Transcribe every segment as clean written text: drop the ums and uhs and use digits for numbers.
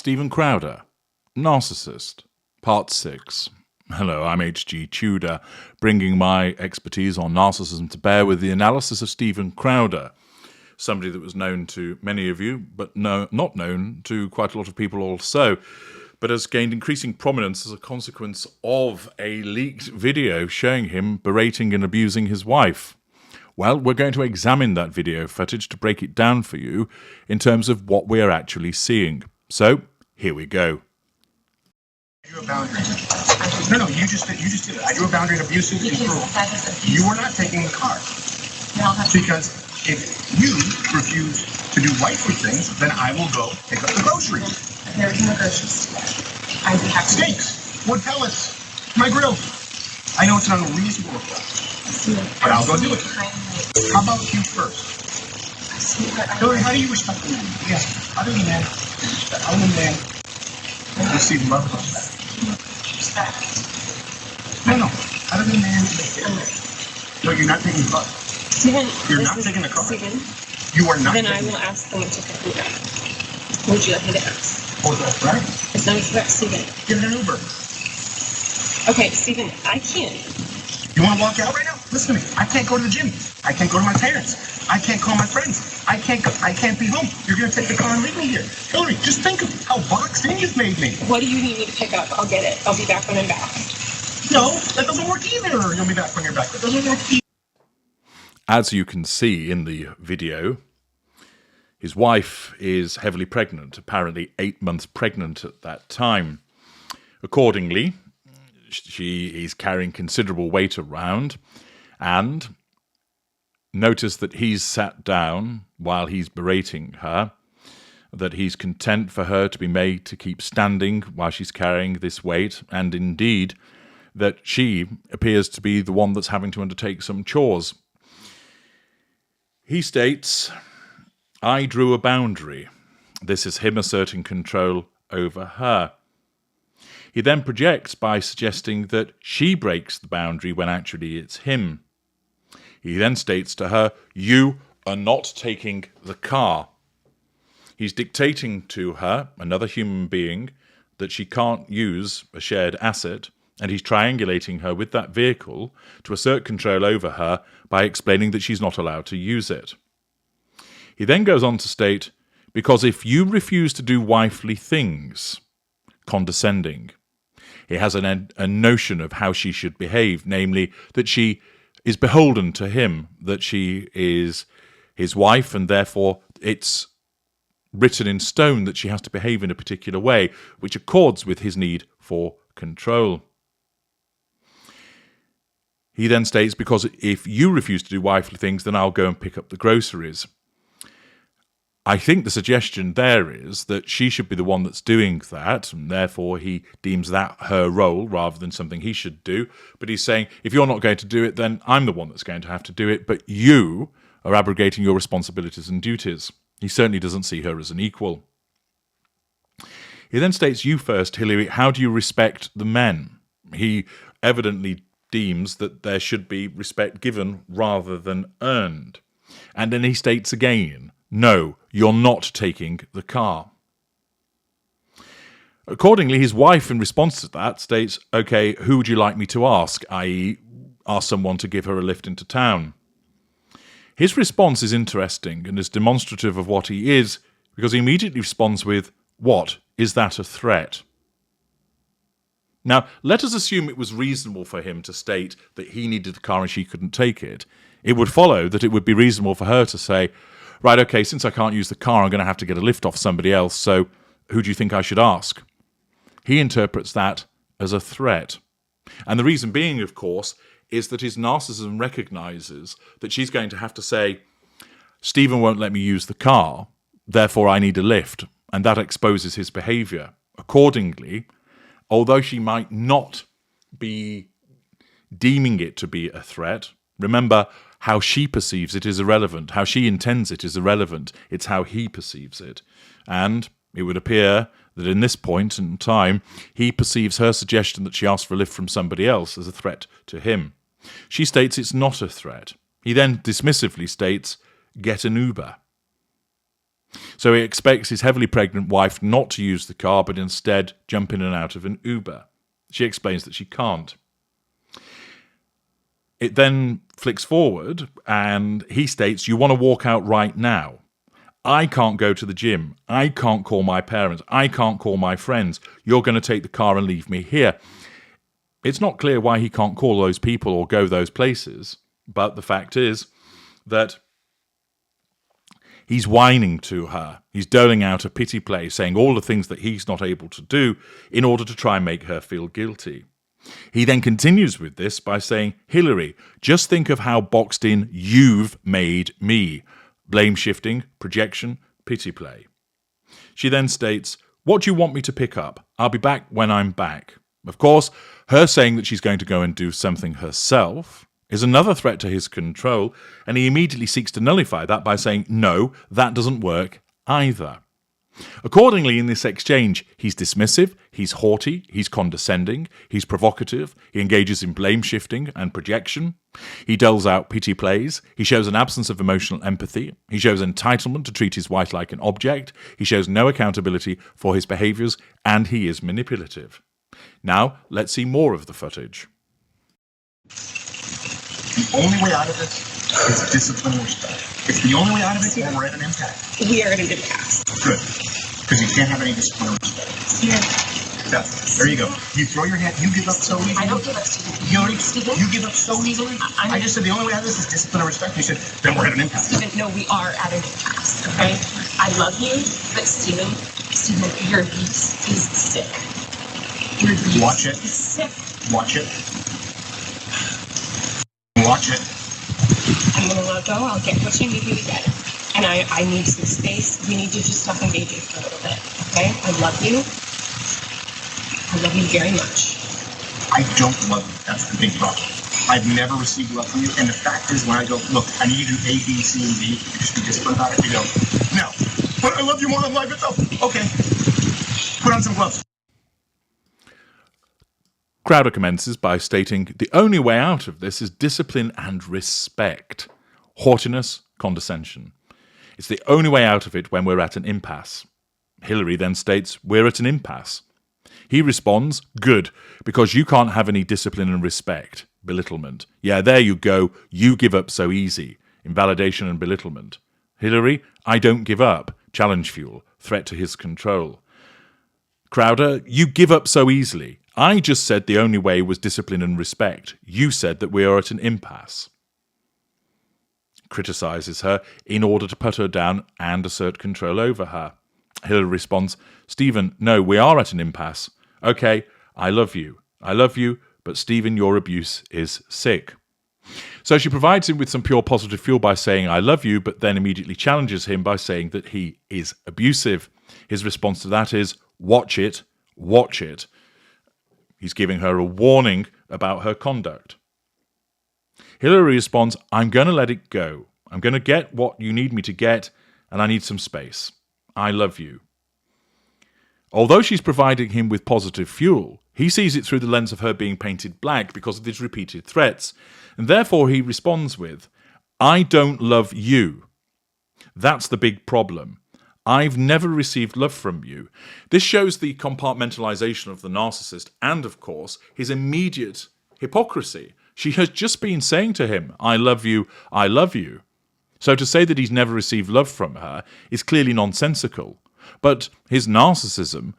Stephen Crowder, Narcissist, Part 6. Hello, I'm H.G. Tudor, bringing my expertise on narcissism to bear with the analysis of Stephen Crowder, somebody that was known to many of you, but not known to quite a lot of people also, but has gained increasing prominence as a consequence of a leaked video showing him berating and abusing his wife. Well, we're going to examine that video footage to break it down for you in terms of what we're actually seeing. So, here we go. I drew a boundary. No, you just did it. I drew a boundary and abusive and cruel. You were not taking the car. Because if you refuse to do wifely things, then I will go pick up the groceries. There is no groceries. I do have steaks, wood pellets, my grill. I know it's an unreasonable request, but I'll go do it. How about you first? Hillary, how do you respect the man? Yes. Other than that, other than that, you see love and respect. No. Other than that, no, you're not taking the car. Stephen, you're not taking the car. Stephen, you are not. Then I will ask them to pick me up. Would you like me to ask? Oh, that's right. It's no threat, Stephen. Give it an Uber. Okay, Stephen, I can't. You want to walk out right now? Listen to me. I can't go to the gym. I can't go to my parents. I can't call my friends. I can't be home. You're going to take the car and leave me here. Hillary, just think of how boxed in you've made me. What do you need me to pick up? I'll get it. I'll be back when I'm back. No, that doesn't work either. You'll be back when you're back. That doesn't work either. As you can see in the video, his wife is heavily pregnant, apparently 8 months pregnant at that time. Accordingly, she is carrying considerable weight around, and notice that he's sat down while he's berating her, that he's content for her to be made to keep standing while she's carrying this weight, and indeed that she appears to be the one that's having to undertake some chores. He states, I drew a boundary. This is him asserting control over her. He then projects by suggesting that she breaks the boundary when actually it's him. He then states to her, you are not taking the car. He's dictating to her, another human being, that she can't use a shared asset, and he's triangulating her with that vehicle to assert control over her by explaining that she's not allowed to use it. He then goes on to state, because if you refuse to do wifely things, condescending, he has a notion of how she should behave, namely that she is beholden to him, that she is his wife, and therefore it's written in stone that she has to behave in a particular way, which accords with his need for control. He then states, because if you refuse to do wifely things, then I'll go and pick up the groceries. I think the suggestion there is that she should be the one that's doing that, and therefore he deems that her role rather than something he should do. But he's saying, if you're not going to do it, then I'm the one that's going to have to do it, but you are abrogating your responsibilities and duties. He certainly doesn't see her as an equal. He then states, you first, Hillary, how do you respect the men? He evidently deems that there should be respect given rather than earned. And then he states again, no, you're not taking the car. Accordingly, his wife, in response to that, states, okay, who would you like me to ask, i.e. ask someone to give her a lift into town? His response is interesting and is demonstrative of what he is, because he immediately responds with, what, is that a threat? Now, let us assume it was reasonable for him to state that he needed the car and she couldn't take it. It would follow that it would be reasonable for her to say, right, okay, since I can't use the car, I'm going to have to get a lift off somebody else, so who do you think I should ask? He interprets that as a threat. And the reason being, of course, is that his narcissism recognizes that she's going to have to say, Stephen won't let me use the car, therefore I need a lift, and that exposes his behavior. Accordingly, although she might not be deeming it to be a threat, remember, how she perceives it is irrelevant. How she intends it is irrelevant. It's how he perceives it. And it would appear that in this point in time, he perceives her suggestion that she asked for a lift from somebody else as a threat to him. She states it's not a threat. He then dismissively states, get an Uber. So he expects his heavily pregnant wife not to use the car, but instead jump in and out of an Uber. She explains that she can't. It then flicks forward, and he states, "You want to walk out right now. I can't go to the gym. I can't call my parents. I can't call my friends. You're going to take the car and leave me here." It's not clear why he can't call those people or go those places, but the fact is that he's whining to her. He's doling out a pity play, saying all the things that he's not able to do in order to try and make her feel guilty. He then continues with this by saying, "Hillary, just think of how boxed in you've made me." Blame shifting, projection, pity play. She then states, "What do you want me to pick up? I'll be back when I'm back." Of course, her saying that she's going to go and do something herself is another threat to his control, and he immediately seeks to nullify that by saying, "No, that doesn't work either." Accordingly, in this exchange, he's dismissive, he's haughty, he's condescending, he's provocative, he engages in blame shifting and projection, he doles out pity plays, he shows an absence of emotional empathy, he shows entitlement to treat his wife like an object, he shows no accountability for his behaviours, and he is manipulative. Now, let's see more of the footage. The only way out of this is discipline and respect. It's the only way out of it, or we're at an impasse. We are at an impasse. Good. Because you can't have any discipline or respect. Yeah. There you go. You throw your hand, you give up so easily. I don't give up, Stephen. Stephen? You give up so easily? I just said the only way out of this is discipline and respect. You said, then we're at an impasse. Stephen, no, we are at an impasse, okay? I love you, but Stephen, your abuse is sick. Your abuse Watch it. is sick. Watch it. Watch it. I'm gonna let go. I'll get what you need me to get. And I need some space. We need to just stop engaging for a little bit, okay? I love you. I love you very much. I don't love you. That's the big problem. I've never received love from you. And the fact is, when I go, look, I need you to do A, B, C, and D, you just be disciplined about it. You go, no. But I love you more than life itself. Okay. Put on some gloves. Crowder commences by stating, "The only way out of this is discipline and respect. Haughtiness, condescension. It's the only way out of it when we're at an impasse." Hillary then states, "We're at an impasse." He responds, "Good, because you can't have any discipline and respect." Belittlement. "Yeah, there you go. You give up so easy." Invalidation and belittlement. Hillary, "I don't give up." Challenge fuel. Threat to his control. Crowder, "You give up so easily. I just said the only way was discipline and respect. You said that we are at an impasse." Criticizes her in order to put her down and assert control over her. Hillary responds, "Stephen, no, we are at an impasse. Okay, I love you, but Stephen, your abuse is sick." So she provides him with some pure positive fuel by saying, "I love you," but then immediately challenges him by saying that he is abusive. His response to that is, "Watch it, watch it." He's giving her a warning about her conduct. Hillary responds, "I'm going to let it go. I'm going to get what you need me to get, and I need some space. I love you." Although she's providing him with positive fuel, he sees it through the lens of her being painted black because of his repeated threats, and therefore he responds with, "I don't love you. That's the big problem. I've never received love from you." This shows the compartmentalization of the narcissist and, of course, his immediate hypocrisy. She has just been saying to him, "I love you, I love you." So to say that he's never received love from her is clearly nonsensical. But his narcissism,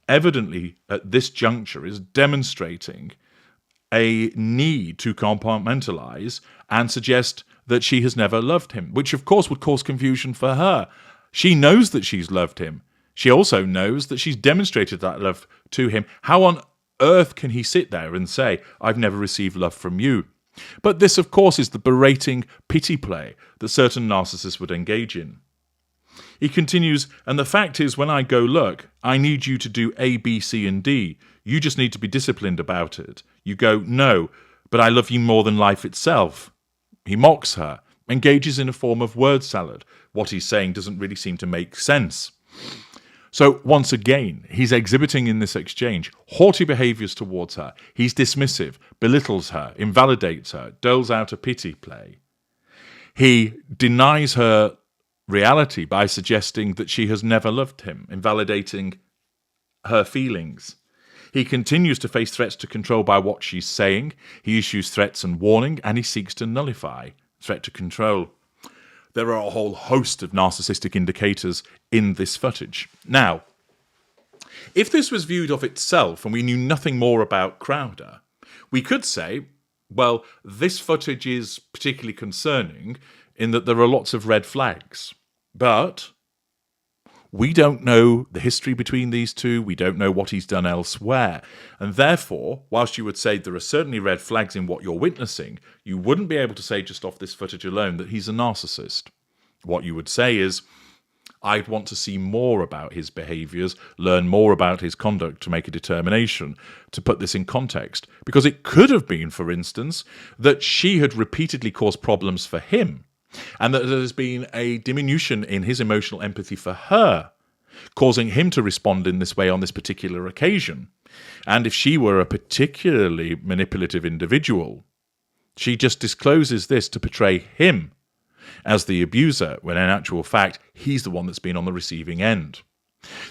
evidently at this juncture, is demonstrating a need to compartmentalize and suggest that she has never loved him, which of course would cause confusion for her. She knows that she's loved him. She also knows that she's demonstrated that love to him. How on earth can he sit there and say, "I've never received love from you"? But this, of course, is the berating pity play that certain narcissists would engage in. He continues, "And the fact is, when I go, look, I need you to do A, B, C, and D. You just need to be disciplined about it. You go, no, but I love you more than life itself." He mocks her, engages in a form of word salad. What he's saying doesn't really seem to make sense. So once again, he's exhibiting in this exchange haughty behaviours towards her. He's dismissive, belittles her, invalidates her, doles out a pity play. He denies her reality by suggesting that she has never loved him, invalidating her feelings. He continues to face threats to control by what she's saying. He issues threats and warning, and he seeks to nullify threat to control. There are a whole host of narcissistic indicators in this footage. Now, if this was viewed of itself and we knew nothing more about Crowder, we could say, well, this footage is particularly concerning in that there are lots of red flags. But we don't know the history between these two. We don't know what he's done elsewhere. And therefore, whilst you would say there are certainly red flags in what you're witnessing, you wouldn't be able to say just off this footage alone that he's a narcissist. What you would say is, I'd want to see more about his behaviours, learn more about his conduct to make a determination, to put this in context. Because it could have been, for instance, that she had repeatedly caused problems for him, and that there has been a diminution in his emotional empathy for her, causing him to respond in this way on this particular occasion. And if she were a particularly manipulative individual, she just discloses this to portray him as the abuser, when in actual fact, he's the one that's been on the receiving end.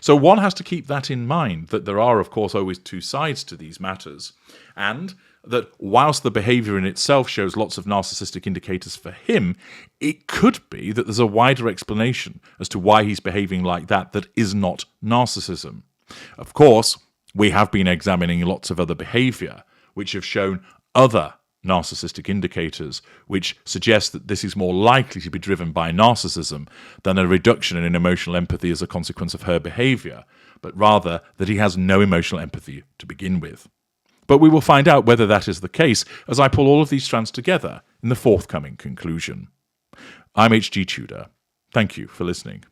So one has to keep that in mind, that there are, of course, always two sides to these matters, and that whilst the behaviour in itself shows lots of narcissistic indicators for him, it could be that there's a wider explanation as to why he's behaving like that is not narcissism. Of course, we have been examining lots of other behaviour, which have shown other narcissistic indicators, which suggest that this is more likely to be driven by narcissism than a reduction in emotional empathy as a consequence of her behaviour, but rather that he has no emotional empathy to begin with. But we will find out whether that is the case as I pull all of these strands together in the forthcoming conclusion. I'm H.G. Tudor. Thank you for listening.